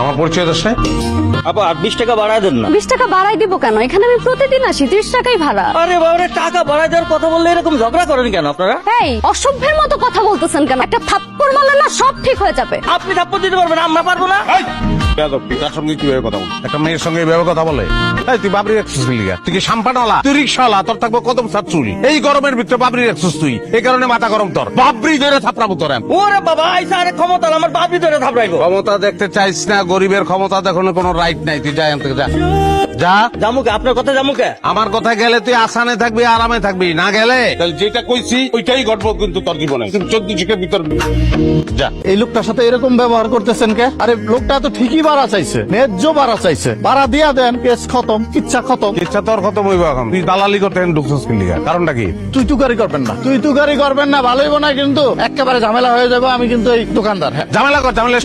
আমার পরিচয় দোষ নাই? আপা আর 20 টাকা বাড়ায় দেন না। 20 টাকা বাড়াই দিব কেন? এখানে আমি প্রতিদিন আসি, 30 টাকাই ভাড়া। আরে বাবারে, টাকা বাড়ায় দেওয়ার কথা বললে এরকম ঝগড়া করেন কেন আপনারা? এই অসভ্যের মতো কথা বলতেছেন কেন? একটা থাপ্পড় মারলে না সব ঠিক হয়ে যাবে। আপনি থাপ্পড় দিতে পারবেন, আমরা পারবো না? এই, বেয়াদব, তুই কার সঙ্গে কিভাবে কথা বল? একটা মেয়ের সঙ্গে এইভাবে কথা বলে? এই, তুই বাবরি রাখছিস লিগা? তুই কি সাম্পানওয়ালা? তুই রিক্সাওয়ালা? তোর থাকবো কদম সার চুল। এই গরমের ভিতরে বাবরি রাখছিস তুই, এই কারণে মাথা গরম তোর। বাবরি ধরে থাপড়াবো তোর। ওরে বাবা, আইসা আরে ক্ষমতা আমার বাপি ধরে থাপড়াইবো। ক্ষমতা দেখতে চাইছ না? গরিবের ক্ষমতা দেখানোর কোনো রাইট নাই। তুই যা এখান থেকে, যা যা। জামুকে আপনার কথা জামুকে। আমার কথা গেলে তুই আসানে থাকবি, আরামে থাকবি, না গেলে তাহলে যেটা কইছি ওইটাই ঘটবো কিন্তু তোর জীবনে। 14 ভিতর যা। এই লোকটার সাথে এরকম ব্যবহার করতেছেন কে? আরে লোকটা তো ঠিকই ভাড়া চাইছে, ন্যায্য ভাড়া চাইছে, ভাড়া দিয়া দেন, কেস খতম, ইচ্ছা খতম। ইচ্ছা তোর খতম হইব এখন। তুই দালালি করতে ঢুকছিস কি লিগা? কারণটা কি? তুই তুকারি করবেন না, তুই তুকারি করবেন না, ভালো হইব না কিন্তু একেবারে ঝামেলা হয়ে যাবে। আমি কিন্তু এই দোকানদার। হ্যাঁ, ঝামেলা কর, ঝামেলা